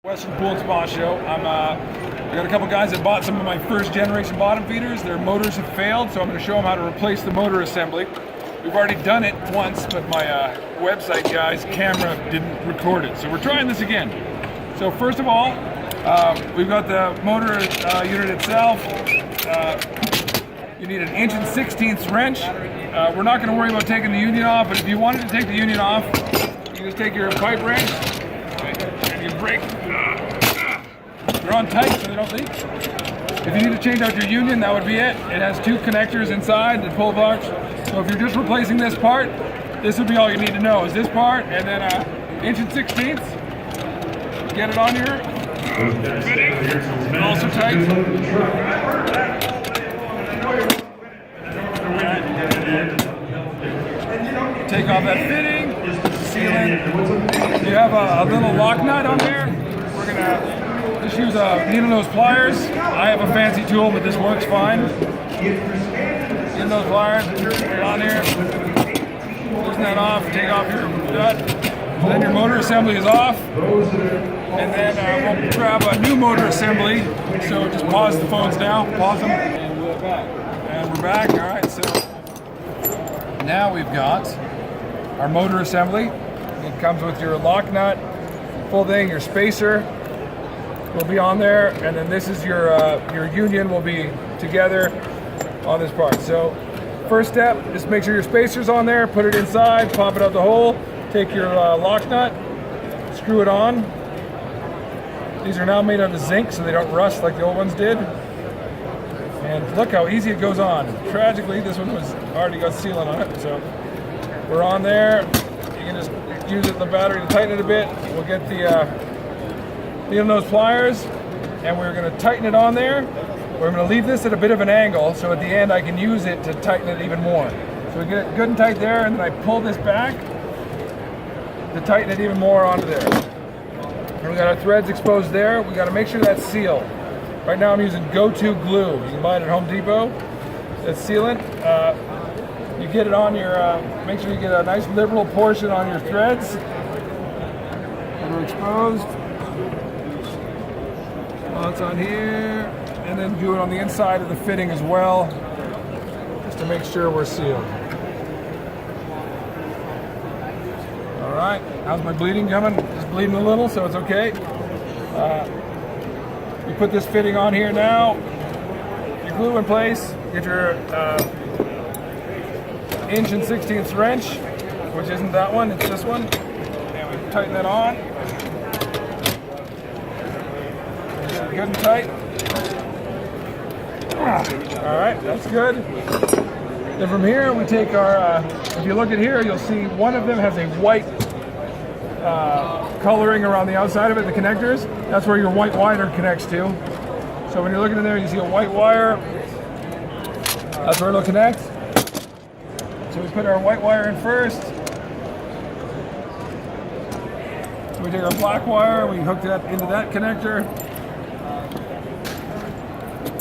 Western Pool and Spa Show. I got a couple guys that bought some of my first generation bottom feeders. Their motors have failed, so I'm going to show them how to replace the motor assembly. We've already done it once, but my website guy's camera didn't record it, so we're trying this again. So first of all, we've got the motor unit itself. You need an 1/16 wrench. We're not going to worry about taking the union off, but if you wanted to take the union off, you just take your pipe wrench and you break. They're on tight so they don't leak. If you need to change out your union, that would be it. It has two connectors inside the pull box. So if you're just replacing this part, this would be all you need to know is this part, and then 1/16. Get it on here. Fitting. Also tight. Take off that fitting, seal it. You have a little lock nut on there. We're gonna just use needle nose pliers. I have a fancy tool, but this works fine. Needle nose pliers, put it on here. Loosen that off, take off your nut. Then your motor assembly is off. And then we'll grab a new motor assembly. So just pause the phones now, pause them. And we're back. And we're back, all right, so. Now we've got our motor assembly. It comes with your lock nut, full thing, your spacer will be on there, and then this is your union will be together on this part. So first step, just make sure your spacer's on there, put it inside, pop it out the hole, take your lock nut, screw it on. These are now made out of zinc so they don't rust like the old ones did. And look how easy it goes on. Tragically, this one was already got sealant on it, so we're on there. You can just use it in the battery to tighten it a bit. We'll get the needle nose pliers, and we're going to tighten it on there. We're going to leave this at a bit of an angle, so at the end I can use it to tighten it even more. So we get it good and tight there, and then I pull this back to tighten it even more onto there. And we got our threads exposed there. We got to make sure that's sealed. Right now I'm using Go-To glue. You can buy it at Home Depot. It's sealant. You get it on your, make sure you get a nice liberal portion on your threads that are exposed. Well, it's on here. And then do it on the inside of the fitting as well, just to make sure we're sealed. All right, how's my bleeding coming? Just bleeding a little, so it's okay. You put this fitting on here now, you glue in place, get your 1/16 wrench, which isn't that one, it's this one, and we tighten that on. Get it good and tight. All right, that's good. Then from here we take our, if you look at here, you'll see one of them has a white coloring around the outside of it, the connectors. That's where your white wire connects to. So when you're looking in there, you see a white wire. That's where it'll connect. So we put our white wire in first. So we take our black wire, we hook that into that connector.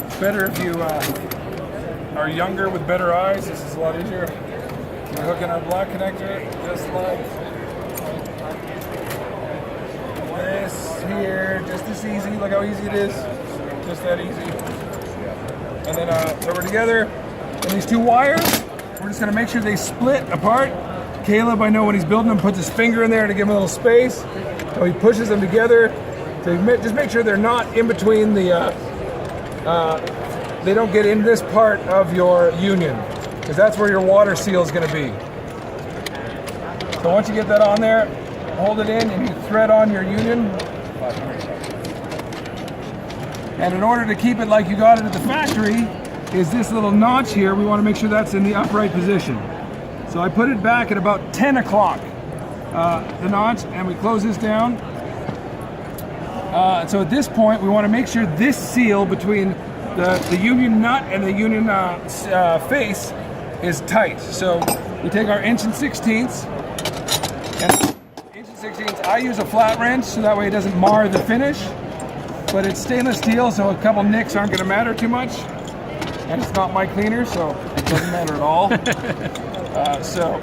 It's better if you are younger with better eyes. This is a lot easier. We hook in our black connector, just like this here, just this easy. Look how easy it is. Just that easy. And then so we're together. And these two wires, we're just gonna make sure they split apart. Caleb, I know when he's building them, puts his finger in there to give him a little space. So he pushes them together. So just make sure they're not in between the, they don't get in this part of your union, because that's where your water seal is gonna be. So once you get that on there, hold it in and you thread on your union. And in order to keep it like you got it at the factory, is this little notch here. We want to make sure that's in the upright position. So I put it back at about 10 o'clock, the notch, and we close this down. So at this point, we want to make sure this seal between the union nut and the union face is tight. So we take our 1/16. And 1/16, I use a flat wrench so that way it doesn't mar the finish, but it's stainless steel, so a couple nicks aren't going to matter too much, and it's not my cleaner, so it doesn't matter at all. So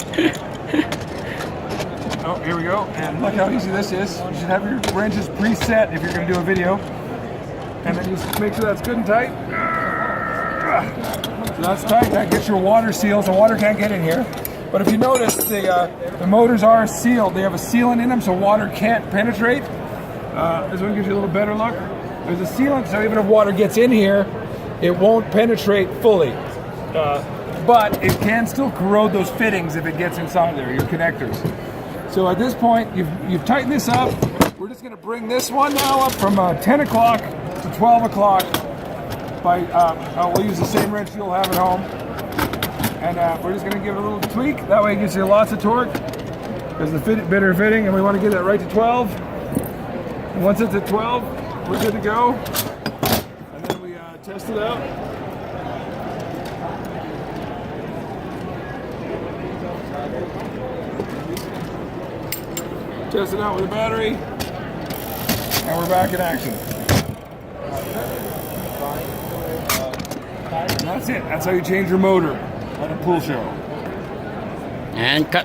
Oh, here we go. And look how easy this is. You should have your wrenches preset if you're going to do a video. And then you just make sure that's good and tight. So that's tight. That gets your water seals. The water can't get in here. But if you notice, the motors are sealed. They have a sealant in them so water can't penetrate. This one gives you a little better look. There's a sealant, so even if water gets in here, it won't penetrate fully. But it can still corrode those fittings if it gets inside there, your connectors. So at this point, you've tightened this up. We're just going to bring this one now up from 10 o'clock to 12 o'clock. We'll use the same wrench you'll have at home. And we're just going to give it a little tweak. That way it gives you lots of torque. There's the bitter fitting, and we want to get that right to 12. And once it's at 12, we're good to go. And then we test it out. Test it out with a battery, and we're back in action. And that's it. That's how you change your motor at a pool show. And cut.